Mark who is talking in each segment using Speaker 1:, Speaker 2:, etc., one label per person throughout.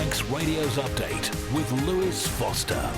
Speaker 1: Manx Radio's update with Lewis Foster.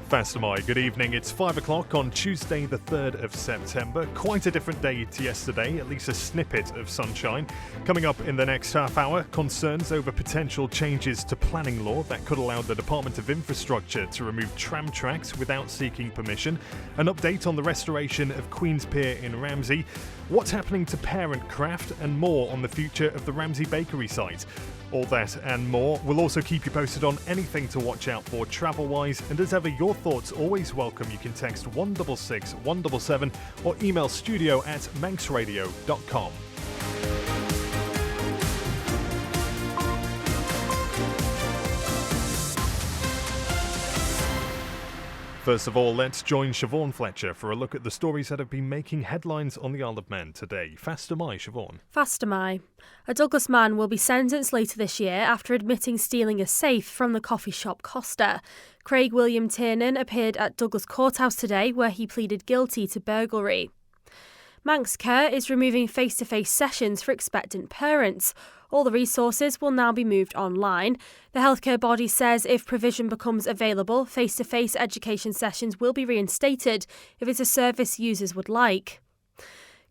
Speaker 2: Fastamai, good evening. It's 5 o'clock on Tuesday the 3rd of September. Quite a different day to yesterday, at least a snippet of sunshine. Coming up in the next half hour, concerns over potential changes to planning law that could allow the Department of Infrastructure to remove tram tracks without seeking permission. An update on the restoration of Queen's Pier in Ramsey. What's happening to Parent Craft, and more on the future of the Ramsey Bakery site. All that and more. We'll also keep you posted on anything to watch out for travel-wise, and as ever, your thoughts always welcome. You can text 166 177 or email studio@manxradio.com. First of all, let's join Siobhan Fletcher for a look at the stories that have been making headlines on the Isle of Man today. Fastamai, Siobhan.
Speaker 3: Fastamai. A Douglas man will be sentenced later this year after admitting stealing a safe from the coffee shop Costa. Craig William Tiernan appeared at Douglas Courthouse today, where he pleaded guilty to burglary. Manx Care is removing face-to-face sessions for expectant parents. All the resources will now be moved online. The healthcare body says if provision becomes available, face-to-face education sessions will be reinstated if it's a service users would like.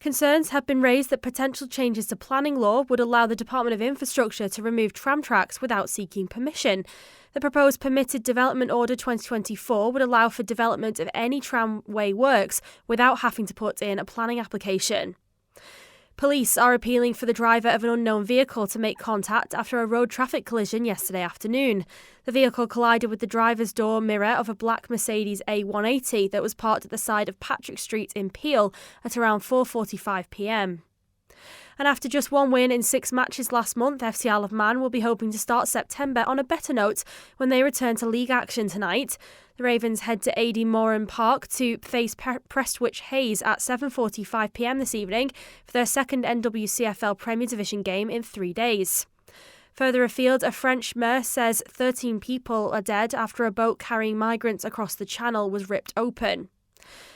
Speaker 3: Concerns have been raised that potential changes to planning law would allow the Department of Infrastructure to remove tram tracks without seeking permission. The proposed Permitted Development Order 2024 would allow for development of any tramway works without having to put in a planning application. Police are appealing for the driver of an unknown vehicle to make contact after a road traffic collision yesterday afternoon. The vehicle collided with the driver's door mirror of a black Mercedes A180 that was parked at the side of Patrick Street in Pier at around 4:45 p.m. And after just one win in 6 matches last month, FC Isle of Man will be hoping to start September on a better note when they return to league action tonight. The Ravens head to AD Moran Park to face Prestwich Hayes at 7:45 p.m. this evening for their second NWCFL Premier Division game in 3 days. Further afield, a French mayor says 13 people are dead after a boat carrying migrants across the channel was ripped open.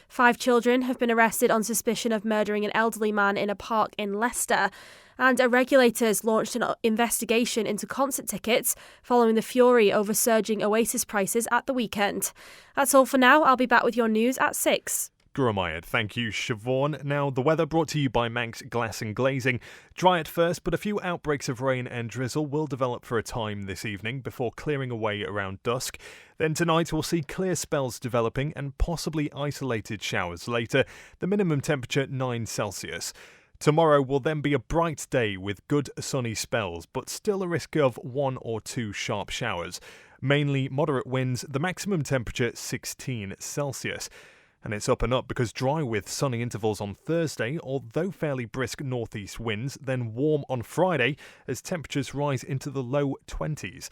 Speaker 3: 5 children have been arrested on suspicion of murdering an elderly man in a park in Leicester. And regulators launched an investigation into concert tickets following the fury over surging Oasis prices at the weekend. That's all for now. I'll be back with your news at 6.
Speaker 2: Guramayad. Thank you, Siobhan. Now, the weather brought to you by Manx Glass and Glazing. Dry at first, but a few outbreaks of rain and drizzle will develop for a time this evening before clearing away around dusk. Then tonight we'll see clear spells developing and possibly isolated showers later. The minimum temperature 9 Celsius. Tomorrow will then be a bright day with good sunny spells, but still a risk of 1 or 2 sharp showers. Mainly moderate winds, the maximum temperature 16 Celsius. And it's up and up because dry with sunny intervals on Thursday, although fairly brisk northeast winds, then warm on Friday as temperatures rise into the low 20s.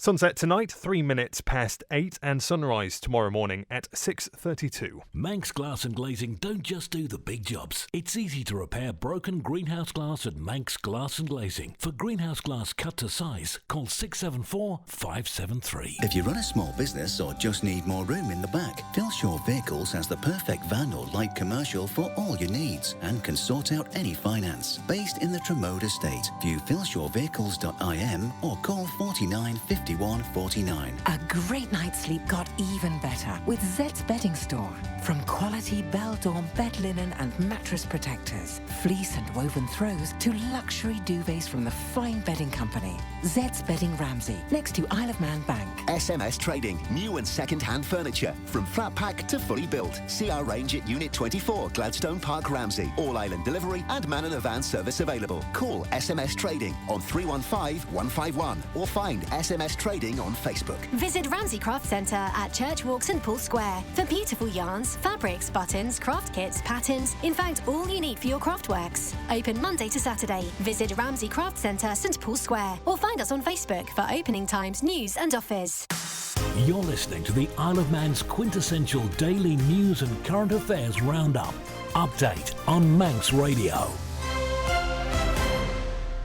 Speaker 2: Sunset tonight, 3 minutes past 8, and sunrise tomorrow morning at 6:32.
Speaker 1: Manx Glass and Glazing don't just do the big jobs. It's easy to repair broken greenhouse glass at Manx Glass and Glazing. For greenhouse glass cut to size, call 674 573.
Speaker 4: If you run a small business or just need more room in the back, Philshaw Vehicles has the perfect van or light commercial for all your needs and can sort out any finance. Based in the Tremode estate, view philshawvehicles.im or call 49 51 49.
Speaker 5: A great night's sleep got even better with Zed's Bedding Store. From quality Bell-Dorm bed linen and mattress protectors, fleece and woven throws to luxury duvets from the fine bedding company. Zed's Bedding Ramsey, next to Isle of Man Bank.
Speaker 6: SMS Trading, new and second-hand furniture, from flat pack to fully built. See our range at Unit 24, Gladstone Park, Ramsey. All-island delivery and man in a van service available. Call SMS Trading on 315 151 or find SMS Trading on Facebook.
Speaker 7: Visit Ramsey Craft Centre at Church Walk St Paul Square for beautiful yarns, fabrics, buttons, craft kits, patterns, in fact all you need for your craft works. Open Monday to Saturday. Visit Ramsey Craft Centre St Paul Square or find us on Facebook for opening times, news and offers.
Speaker 1: You're listening to the Isle of Man's quintessential daily news and current affairs roundup. Update on Manx Radio.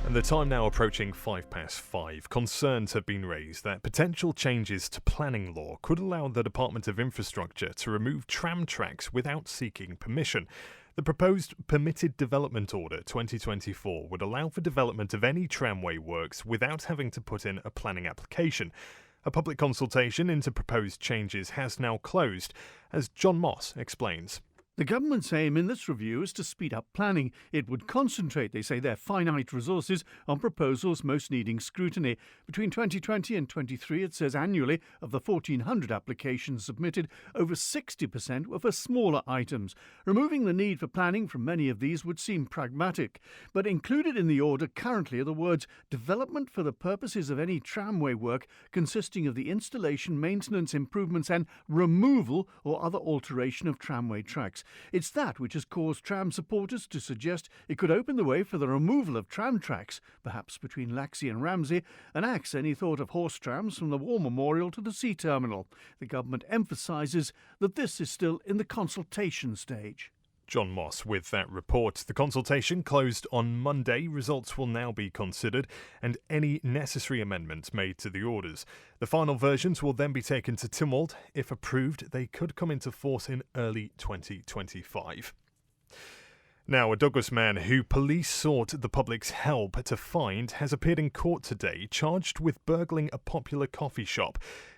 Speaker 2: And the time now approaching 5:05. Concerns have been raised that potential changes to planning law could allow the Department of Infrastructure to remove tram tracks without seeking permission. The proposed Permitted Development Order 2024 would allow for development of any tramway works without having to put in a planning application. A public consultation into proposed changes has now closed, as John Moss explains.
Speaker 8: The government's aim in this review is to speed up planning. It would concentrate, they say, their finite resources on proposals most needing scrutiny. Between 2020 and 23, it says annually, of the 1,400 applications submitted, over 60% were for smaller items. Removing the need for planning from many of these would seem pragmatic. But included in the order currently are the words development for the purposes of any tramway work consisting of the installation, maintenance, improvements and removal or other alteration of tramway tracks. It's that which has caused tram supporters to suggest it could open the way for the removal of tram tracks, perhaps between Laxey and Ramsey, and axe any thought of horse trams from the War Memorial to the sea terminal. The government emphasises that this is still in the consultation stage.
Speaker 2: John Moss with that report. The consultation closed on Monday. Results will now be considered and any necessary amendments made to the orders. The final versions will then be taken to Tynwald. If approved, they could come into force in early 2025. Now, a Douglas man who police sought the public's help to find has appeared in court today, charged with burgling a popular coffee shop.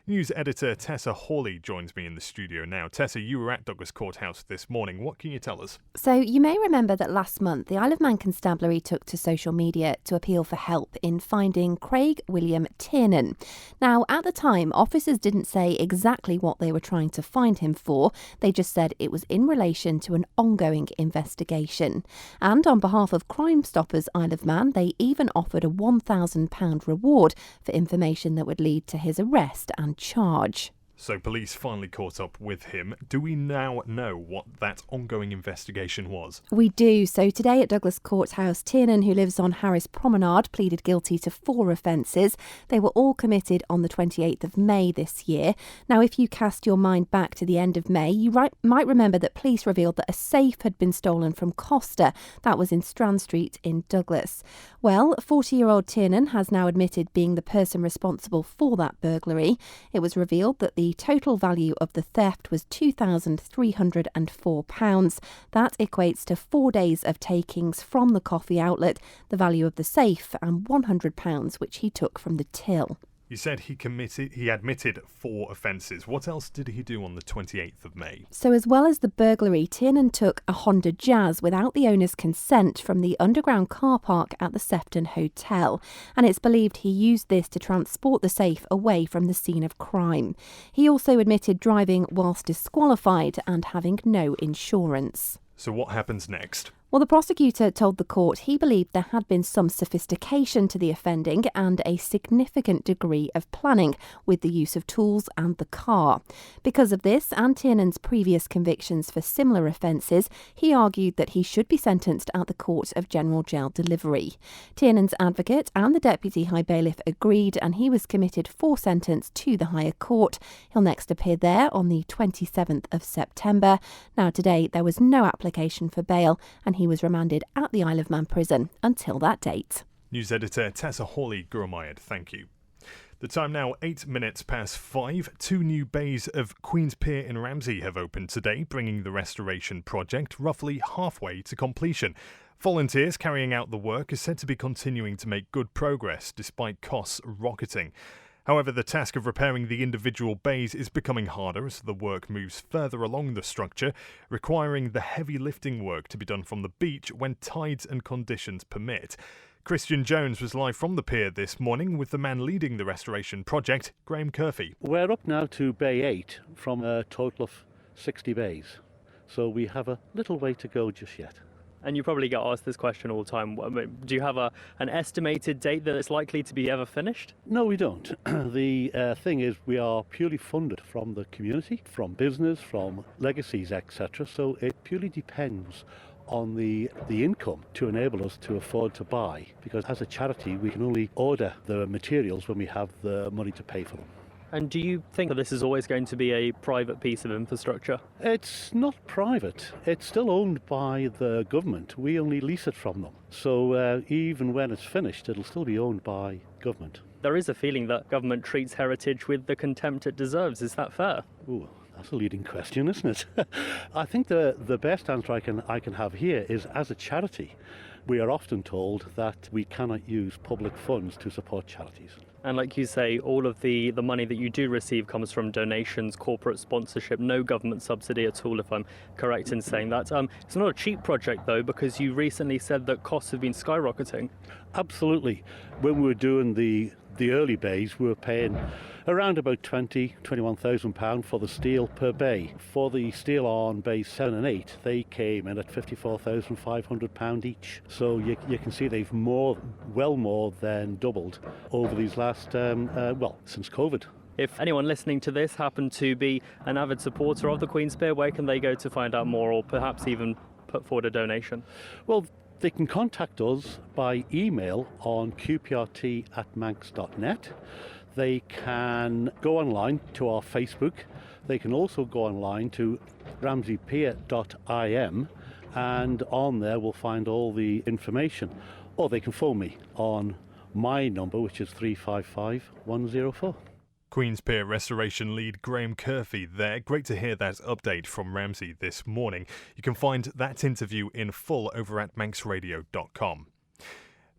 Speaker 2: News editor Tessa Hawley joins me in the studio now. Tessa, you were at Douglas Courthouse this morning. What can you tell us?
Speaker 9: So you may remember that last month the Isle of Man Constabulary took to social media to appeal for help in finding Craig William Tiernan. Now, at the time, officers didn't say exactly what they were trying to find him for. They just said it was in relation to an ongoing investigation. And on behalf of Crime Stoppers Isle of Man, they even offered a £1,000 reward for information that would lead to his arrest and charge.
Speaker 2: So police finally caught up with him. Do we now know what that ongoing investigation was?
Speaker 9: We do. So today at Douglas Courthouse, Tiernan, who lives on Harris Promenade, pleaded guilty to 4 offences. They were all committed on the 28th of May this year. Now, if you cast your mind back to the end of May, you might remember that police revealed that a safe had been stolen from Costa. That was in Strand Street in Douglas. Well, 40-year-old Tiernan has now admitted being the person responsible for that burglary. It was revealed that the total value of the theft was £2,304. That equates to 4 days of takings from the coffee outlet, the value of the safe, and £100 which he took from the till.
Speaker 2: You said he admitted 4 offences. What else did he do on the 28th of May?
Speaker 9: So as well as the burglary, Tiernan took a Honda Jazz without the owner's consent from the underground car park at the Sefton Hotel. And it's believed he used this to transport the safe away from the scene of crime. He also admitted driving whilst disqualified and having no insurance.
Speaker 2: So what happens next?
Speaker 9: Well, the prosecutor told the court he believed there had been some sophistication to the offending and a significant degree of planning with the use of tools and the car. Because of this and Tiernan's previous convictions for similar offences, he argued that he should be sentenced at the Court of General Jail Delivery. Tiernan's advocate and the Deputy High Bailiff agreed and he was committed for sentence to the higher court. He'll next appear there on the 27th of September. Now, today there was no application for bail and he was remanded at the Isle of Man prison until that date.
Speaker 2: News editor Tessa Hawley Gurmayed, thank you. The time now 8 minutes past 5. 2 new bays of Queen's Pier in Ramsey have opened today, bringing the restoration project roughly halfway to completion. Volunteers carrying out the work are said to be continuing to make good progress despite costs rocketing. However, the task of repairing the individual bays is becoming harder as the work moves further along the structure, requiring the heavy lifting work to be done from the beach when tides and conditions permit. Christian Jones was live from the pier this morning with the man leading the restoration project, Graham Curfey.
Speaker 10: We're up now to Bay 8 from a total of 60 bays, so we have a little way to go just yet.
Speaker 11: And you probably get asked this question all the time. Do you have an estimated date that it's likely to be ever finished?
Speaker 10: No, we don't. The thing is, we are purely funded from the community, from business, from legacies, etc. So it purely depends on the income to enable us to afford to buy. Because as a charity, we can only order the materials when we have the money to pay for them.
Speaker 11: And do you think that this is always going to be a private piece of infrastructure?
Speaker 10: It's not private. It's still owned by the government. We only lease it from them. So even when it's finished, it'll still be owned by government.
Speaker 11: There is a feeling that government treats heritage with the contempt it deserves. Is that fair?
Speaker 10: Ooh, That's a leading question, isn't it? I think the best answer I can have here is, as a charity, we are often told that we cannot use public funds to support charities.
Speaker 11: And like you say, all of the money that you do receive comes from donations, corporate sponsorship, no government subsidy at all, if I'm correct in saying that. It's not a cheap project, though, because you recently said that costs have been skyrocketing.
Speaker 10: Absolutely. When we were doing the early bays, we were paying around about £21,000 for the steel per bay. For the steel on bays 7 and 8, they came in at £54,500 each. So you can see they've well more than doubled over these last, since COVID.
Speaker 11: If anyone listening to this happened to be an avid supporter of the Queen's Pier, where can they go to find out more, or perhaps even put forward a donation?
Speaker 10: Well, they can contact us by email on qprt@manx.net. They can go online to our Facebook. They can also go online to ramseypier.im, and on there we'll find all the information. Or they can phone me on my number, which is 355 104.
Speaker 2: Queen's Pier Restoration Lead Graham Curfey there. Great to hear that update from Ramsey this morning. You can find that interview in full over at manxradio.com.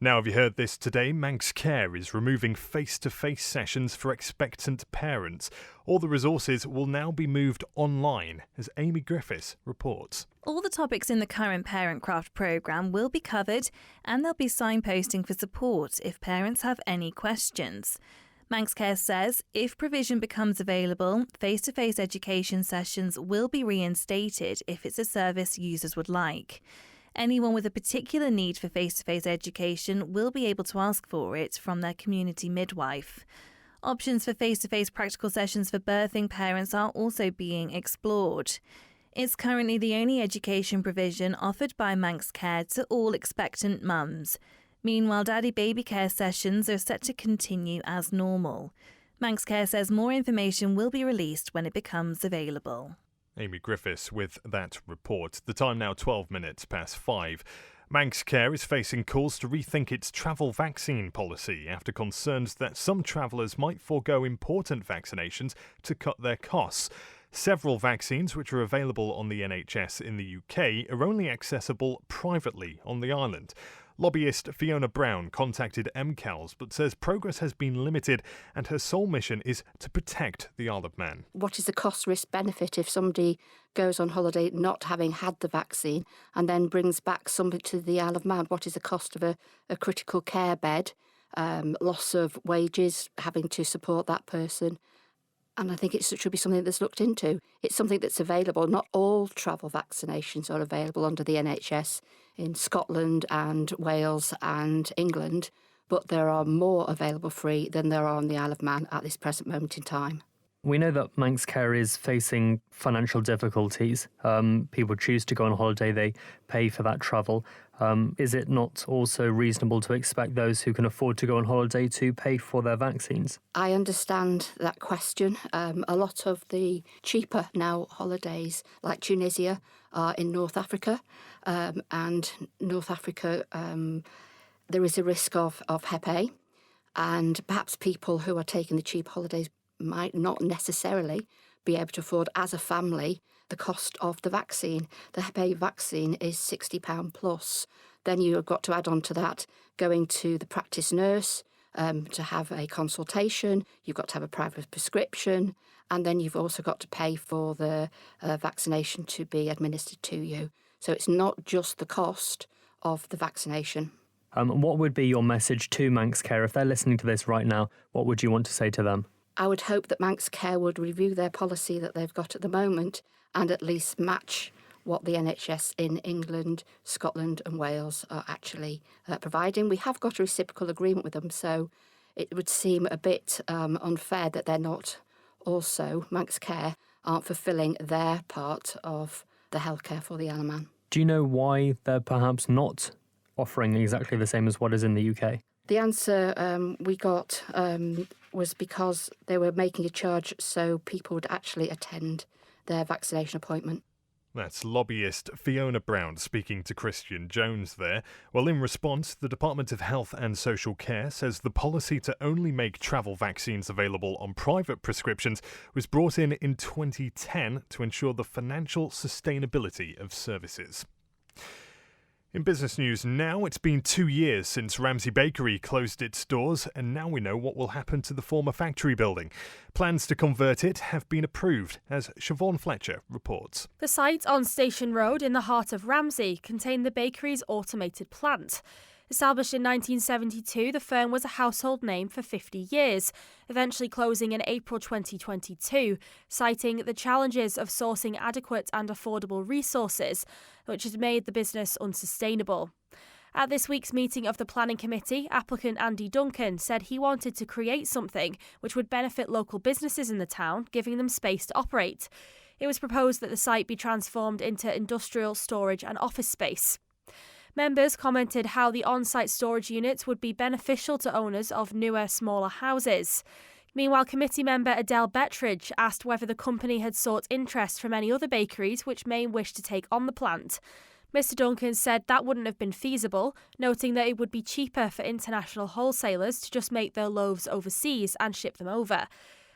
Speaker 2: Now, have you heard this today? Manx Care is removing face-to-face sessions for expectant parents. All the resources will now be moved online, as Amy Griffiths reports.
Speaker 12: All the topics in the current Parent Craft programme will be covered, and there'll be signposting for support if parents have any questions. Manx Care says if provision becomes available, face-to-face education sessions will be reinstated if it's a service users would like. Anyone with a particular need for face-to-face education will be able to ask for it from their community midwife. Options for face-to-face practical sessions for birthing parents are also being explored. It's currently the only education provision offered by Manx Care to all expectant mums. Meanwhile, daddy-baby care sessions are set to continue as normal. Manx Care says more information will be released when it becomes available.
Speaker 2: Amy Griffiths with that report. The time now 12 minutes past 5. Manx Care is facing calls to rethink its travel vaccine policy after concerns that some travellers might forego important vaccinations to cut their costs. Several vaccines which are available on the NHS in the UK are only accessible privately on the island. Lobbyist Fiona Brown contacted MCALS but says progress has been limited and her sole mission is to protect the Isle of Man.
Speaker 13: What is the cost-risk benefit if somebody goes on holiday not having had the vaccine and then brings back somebody to the Isle of Man? What is the cost of a critical care bed, loss of wages, having to support that person? And I think it should be something that's looked into. It's something that's available. Not all travel vaccinations are available under the NHS in Scotland and Wales and England, but there are more available free than there are on the Isle of Man at this present moment in time.
Speaker 11: We know that Manx Care is facing financial difficulties. People choose to go on holiday, they pay for that travel. Is it not also reasonable to expect those who can afford to go on holiday to pay for their vaccines?
Speaker 13: I understand that question. A lot of the cheaper now holidays, like Tunisia, are in North Africa. And North Africa, there is a risk of Hep A. And perhaps people who are taking the cheap holidays might not necessarily be able to afford, as a family, the cost of the vaccine. The Hep A vaccine is £60 plus. Then you've got to add on to that going to the practice nurse to have a consultation. You've got to have a private prescription. And then you've also got to pay for the vaccination to be administered to you. So it's not just the cost of the vaccination.
Speaker 11: What would be your message to Manx Care? If they're listening to this right now, what would you want to say to them?
Speaker 13: I would hope that Manx Care would review their policy that they've got at the moment and at least match what the NHS in England, Scotland and Wales are actually providing. We have got a reciprocal agreement with them, so it would seem a bit unfair that they're not also, Manx Care, aren't fulfilling their part of the healthcare for the Isle of Man.
Speaker 11: Do you know why they're perhaps not offering exactly the same as what is in the UK?
Speaker 13: The answer we got was because they were making a charge so people would actually attend their vaccination appointment.
Speaker 2: That's lobbyist Fiona Brown speaking to Christian Jones there. Well, in response, the Department of Health and Social Care says the policy to only make travel vaccines available on private prescriptions was brought in 2010 to ensure the financial sustainability of services. In business news now, it's been 2 years since Ramsey Bakery closed its doors, and now we know what will happen to the former factory building. Plans to convert it have been approved, as Siobhan Fletcher reports.
Speaker 3: The site on Station Road in the heart of Ramsey contained the bakery's automated plant. Established in 1972, the firm was a household name for 50 years, eventually closing in April 2022, citing the challenges of sourcing adequate and affordable resources, which had made the business unsustainable. At this week's meeting of the planning committee, applicant Andy Duncan said he wanted to create something which would benefit local businesses in the town, giving them space to operate. It was proposed that the site be transformed into industrial, storage and office space. Members commented how the on-site storage units would be beneficial to owners of newer, smaller houses. Meanwhile, committee member Adele Bettridge asked whether the company had sought interest from any other bakeries which may wish to take on the plant. Mr Duncan said that wouldn't have been feasible, noting that it would be cheaper for international wholesalers to just make their loaves overseas and ship them over.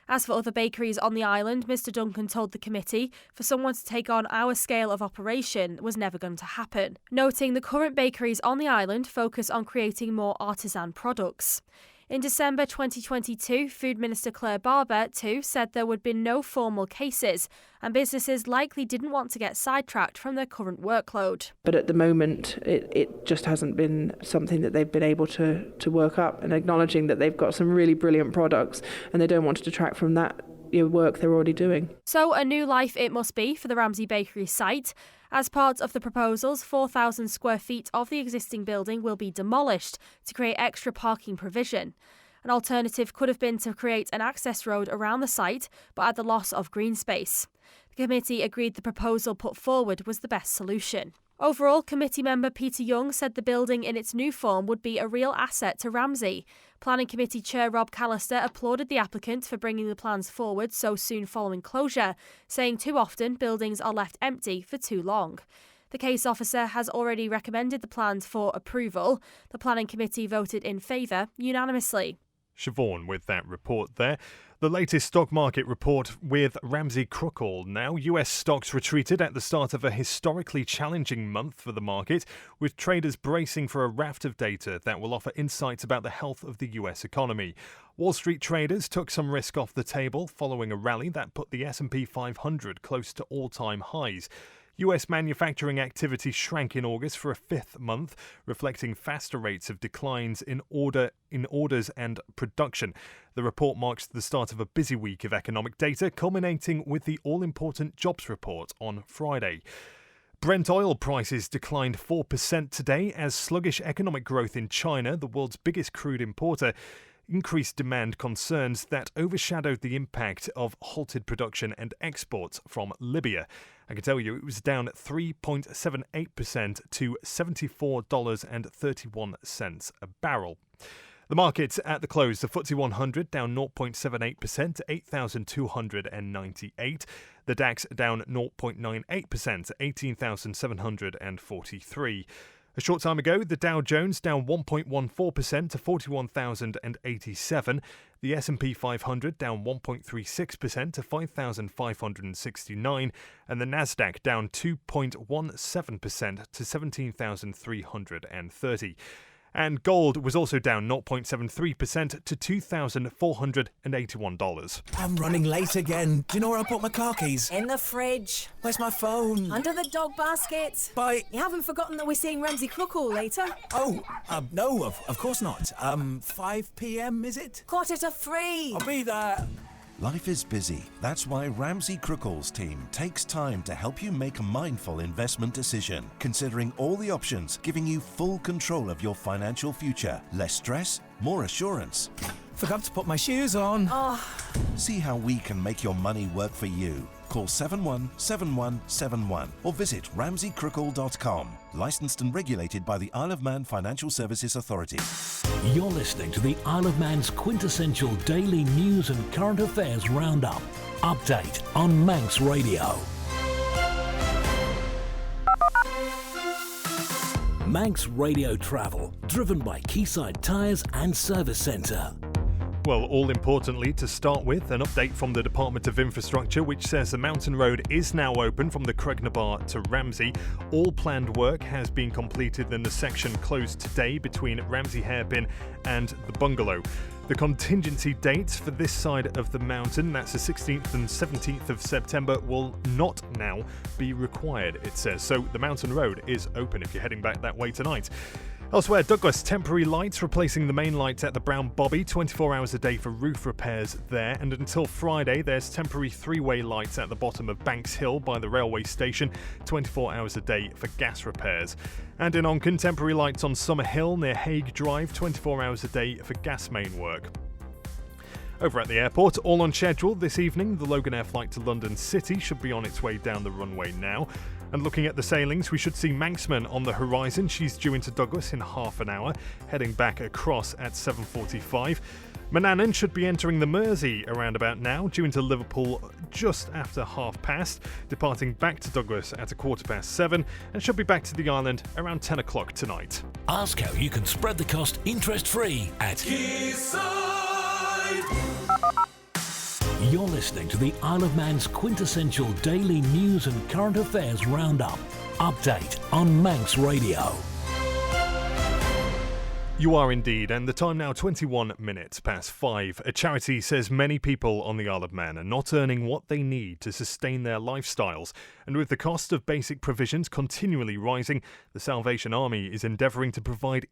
Speaker 3: As for other bakeries on the island, Mr Duncan told the committee for someone to take on our scale of operation was never going to happen, noting the current bakeries on the island focus on creating more artisan products. In December 2022, Food Minister Claire Barber, too, said there would be no formal cases and businesses likely didn't want to get sidetracked from their current workload.
Speaker 14: But at the moment, it just hasn't been something that they've been able to work up, and acknowledging that they've got some really brilliant products and they don't want to detract from that work they're already doing.
Speaker 3: So a new life it must be for the Ramsey Bakery site. As part of the proposals, 4,000 square feet of the existing building will be demolished to create extra parking provision. An alternative could have been to create an access road around the site, but at the loss of green space. The committee agreed the proposal put forward was the best solution. Overall, committee member Peter Young said the building in its new form would be a real asset to Ramsey. Planning Committee Chair Rob Callister applauded the applicant for bringing the plans forward so soon following closure, saying too often buildings are left empty for too long. The case officer has already recommended the plans for approval. The Planning Committee voted in favour unanimously.
Speaker 2: Siobhan with that report there. The latest stock market report with Ramsey Crookall now. US stocks retreated at the start of a historically challenging month for the market, with traders bracing for a raft of data that will offer insights about the health of the US economy. Wall Street traders took some risk off the table following a rally that put the S&P 500 close to all-time highs. US manufacturing activity shrank in August for a fifth month, reflecting faster rates of declines in orders and production. The report marks the start of a busy week of economic data, culminating with the all-important jobs report on Friday. Brent oil prices declined 4% today as sluggish economic growth in China, the world's biggest crude importer, increased demand concerns that overshadowed the impact of halted production and exports from Libya. I can tell you it was down 3.78% to $74.31 a barrel. The markets at the close, the FTSE 100 down 0.78% to 8,298. The DAX down 0.98% to 18,743. A short time ago, the Dow Jones down 1.14% to 41,087. The S&P 500 down 1.36% to 5,569. And the Nasdaq down 2.17% to 17,330. And gold was also down 0.73% to $2,481.
Speaker 15: I'm running late again. Do you know where I put my car keys?
Speaker 16: In the fridge.
Speaker 15: Where's my phone?
Speaker 16: Under the dog basket.
Speaker 15: Bye.
Speaker 16: You haven't forgotten that we're seeing Ramsey Crookall later?
Speaker 15: Oh, no, of course not. 5 p.m, is it?
Speaker 16: 2:45.
Speaker 15: I'll be there.
Speaker 17: Life is busy. That's why Ramsey Crookall's team takes time to help you make a mindful investment decision, considering all the options, giving you full control of your financial future. Less stress, more assurance.
Speaker 15: Forgot to put my shoes on.
Speaker 16: Oh.
Speaker 17: See how we can make your money work for you. Call 717171 or visit ramseycrookall.com. Licensed and regulated by the Isle of Man Financial Services Authority.
Speaker 1: You're listening to the Isle of Man's quintessential daily news and current affairs roundup. Update on Manx Radio. Manx Radio Travel, driven by Quayside Tyres and Service Centre.
Speaker 2: Well, all importantly, to start with, an update from the Department of Infrastructure, which says the mountain road is now open from the Crugnabar to Ramsey. All planned work has been completed in the section closed today between Ramsey Hairpin and the Bungalow. The contingency dates for this side of the mountain, that's the 16th and 17th of September, will not now be required, it says. So the mountain road is open if you're heading back that way tonight. Elsewhere, Douglas, temporary lights replacing the main lights at the Brown Bobby, 24 hours a day for roof repairs there. And until Friday, there's temporary three-way lights at the bottom of Banks Hill by the railway station, 24 hours a day for gas repairs. And in Onchan, temporary lights on Summer Hill near Hague Drive, 24 hours a day for gas main work. Over at the airport, all on schedule this evening, the Logan Air flight to London City should be on its way down the runway now. And looking at the sailings, we should see Manxman on the horizon. She's due into Douglas in half an hour, heading back across at 7:45. Manannan should be entering the Mersey around about now, due into Liverpool just after 5:30, departing back to Douglas at 7:15, and should be back to the island around 10 o'clock tonight.
Speaker 1: Ask how you can spread the cost interest-free at Quayside. You're listening to the Isle of Man's quintessential daily news and current affairs roundup. Update on Manx Radio.
Speaker 2: You are indeed, and the time now 21 minutes past 5. A charity says many people on the Isle of Man are not earning what they need to sustain their lifestyles, and with the cost of basic provisions continually rising, the Salvation Army is endeavouring to provide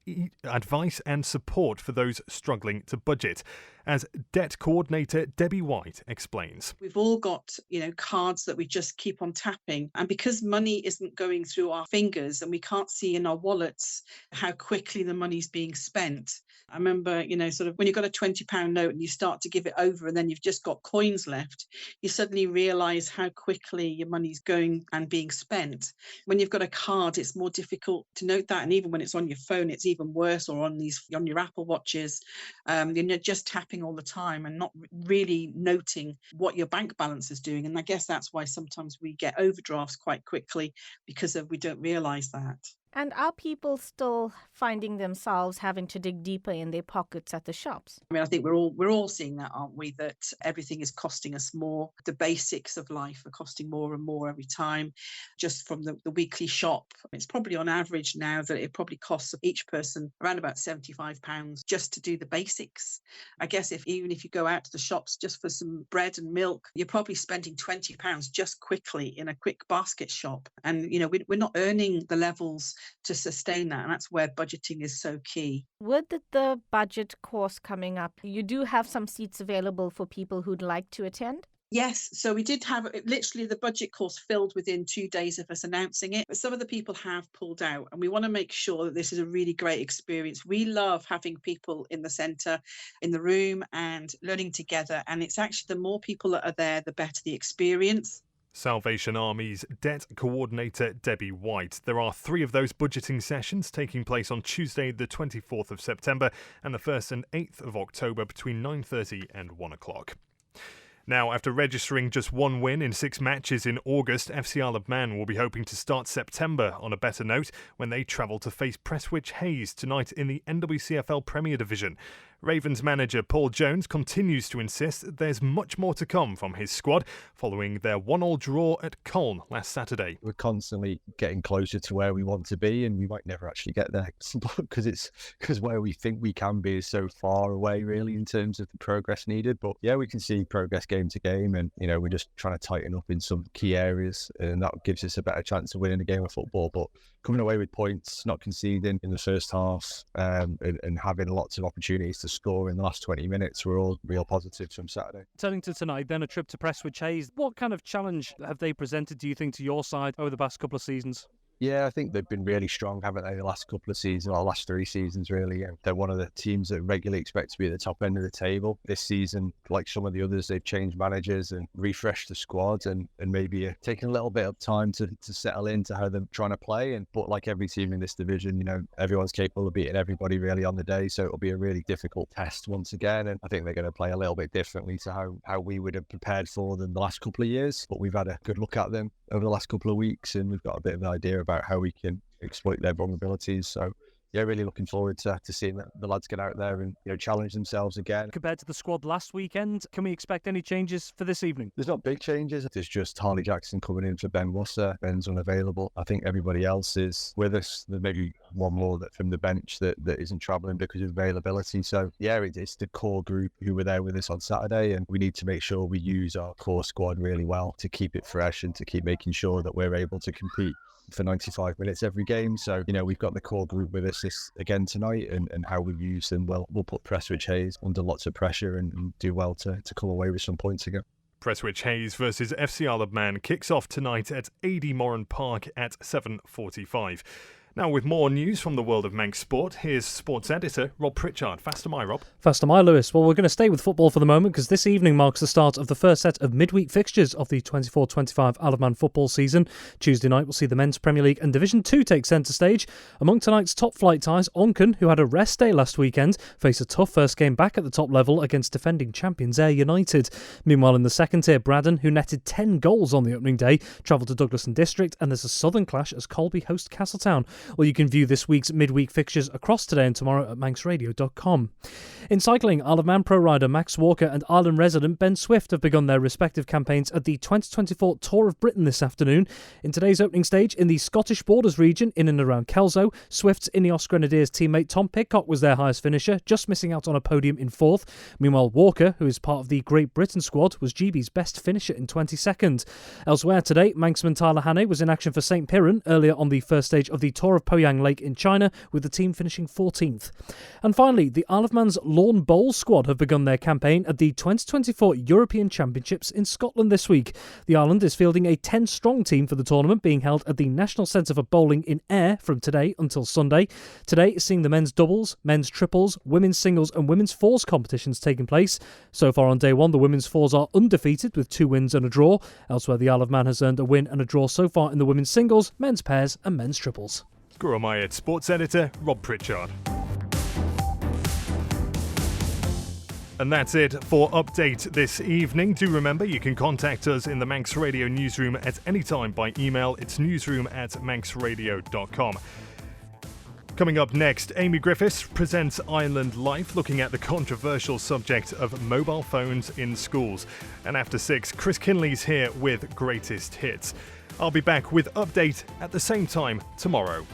Speaker 2: advice and support for those struggling to budget. As debt coordinator Debbie White explains.
Speaker 18: We've all got, cards that we just keep on tapping. And because money isn't going through our fingers and we can't see in our wallets how quickly the money's being spent. I remember, sort of when you've got a £20 note and you start to give it over and then you've just got coins left, you suddenly realise how quickly your money's going and being spent. When you've got a card, it's more difficult to note that. And even when it's on your phone, it's even worse, or on your Apple Watches. You're just tapping all the time and not really noting what your bank balance is doing. And I guess that's why sometimes we get overdrafts quite quickly, because we don't realise that.
Speaker 19: And are people still finding themselves having to dig deeper in their pockets at the shops?
Speaker 18: I mean, I think we're all seeing that, aren't we? That everything is costing us more. The basics of life are costing more and more every time. Just from the weekly shop, it's probably on average now that it probably costs each person around about £75 just to do the basics. I guess even if you go out to the shops just for some bread and milk, you're probably spending £20 just quickly in a quick basket shop. And, we're not earning the levels to sustain that, and that's where budgeting is so key.
Speaker 19: With the budget course coming up, you do have some seats available for people who'd like to attend?
Speaker 18: Yes, so we did have literally the budget course filled within 2 days of us announcing it. But some of the people have pulled out, and we want to make sure that this is a really great experience. We love having people in the centre, in the room, and learning together. And it's actually the more people that are there, the better the experience.
Speaker 2: Salvation Army's debt coordinator Debbie White. There are 3 of those budgeting sessions taking place on Tuesday the 24th of September and the 1st and 8th of October between 9:30 and 1 o'clock. Now, after registering just 1 win in 6 matches in August, FC Isle of Man will be hoping to start September on a better note when they travel to face Prestwich Hayes tonight in the NWCFL Premier Division. Ravens manager Paul Jones continues to insist that there's much more to come from his squad following their 1-1 draw at Colne last Saturday.
Speaker 20: We're constantly getting closer to where we want to be, and we might never actually get there because where we think we can be is so far away, really, in terms of the progress needed. But yeah, we can see progress game to game, and we're just trying to tighten up in some key areas, and that gives us a better chance of winning a game of football. But coming away with points, not conceding in the first half, and having lots of opportunities to score in the last 20 minutes were all real positives from Saturday.
Speaker 21: Turning to tonight, then a trip to Prestwich Hayes. What kind of challenge have they presented, do you think, to your side over the past couple of seasons?
Speaker 20: Yeah, I think they've been really strong, haven't they, the last couple of seasons, or last 3 seasons, really. And they're one of the teams that regularly expect to be at the top end of the table. This season, like some of the others, they've changed managers and refreshed the squad and maybe taking a little bit of time to settle into how they're trying to play. But like every team in this division, everyone's capable of beating everybody really on the day. So it'll be a really difficult test once again. And I think they're going to play a little bit differently to how we would have prepared for them the last couple of years. But we've had a good look at them over the last couple of weeks, and we've got a bit of an idea about how we can exploit their vulnerabilities. So yeah, really looking forward to seeing the lads get out there and challenge themselves again.
Speaker 21: Compared to the squad last weekend, can we expect any changes for this evening?
Speaker 20: There's not big changes. There's just Harley Jackson coming in for Ben Wusser. Ben's unavailable. I think everybody else is with us. There's maybe one more from the bench that isn't travelling because of availability. So yeah, it's the core group who were there with us on Saturday, and we need to make sure we use our core squad really well to keep it fresh and to keep making sure that we're able to compete for 95 minutes every game. So, we've got the core group with us again tonight, and how we use them, we'll put Prestwich Hayes under lots of pressure and do well to come away with some points again.
Speaker 2: Prestwich Hayes versus FC Isle of Man kicks off tonight at AD Moran Park at 7:45. Now, with more news from the world of Manx sport, here's sports editor Rob Pritchard. Fast am I, Rob?
Speaker 21: Fast am I, Lewis. Well, we're going to stay with football for the moment because this evening marks the start of the first set of midweek fixtures of the 24-25 Isle of Man football season. Tuesday night, we'll see the Men's Premier League and Division 2 take centre stage. Among tonight's top flight ties, Onken, who had a rest day last weekend, face a tough first game back at the top level against defending champions Ayr United. Meanwhile, in the second tier, Braddon, who netted 10 goals on the opening day, travelled to Douglas and District, and there's a southern clash as Colby host Castletown. Well, you can view this week's midweek fixtures across today and tomorrow at manxradio.com. In cycling, Isle of Man pro rider Max Walker and Ireland resident Ben Swift have begun their respective campaigns at the 2024 Tour of Britain this afternoon. In today's opening stage in the Scottish Borders region in and around Kelso, Swift's Ineos Grenadiers teammate Tom Pidcock was their highest finisher, just missing out on a podium in fourth. Meanwhile, Walker, who is part of the Great Britain squad, was GB's best finisher in 22nd. Elsewhere today, Manxman Tyler Hannay was in action for St Piran earlier on the first stage of the Tour of Poyang Lake in China, with the team finishing 14th. And finally, the Isle of Man's Lawn Bowls squad have begun their campaign at the 2024 European Championships in Scotland this week. The island is fielding a 10-strong team for the tournament, being held at the National Centre for Bowling in Ayr from today until Sunday. Today is seeing the men's doubles, men's triples, women's singles and women's fours competitions taking place. So far on day one, the women's fours are undefeated with 2 wins and a draw. Elsewhere, the Isle of Man has earned a win and a draw so far in the women's singles, men's pairs and men's triples.
Speaker 2: Gurumaya sports editor Rob Pritchard. And that's it for Update this evening. Do remember you can contact us in the Manx Radio newsroom at any time by email. It's newsroom@manxradio.com. Coming up next, Amy Griffiths presents Ireland Life, looking at the controversial subject of mobile phones in schools. And after 6, Chris Kinley's here with Greatest Hits. I'll be back with Update at the same time tomorrow.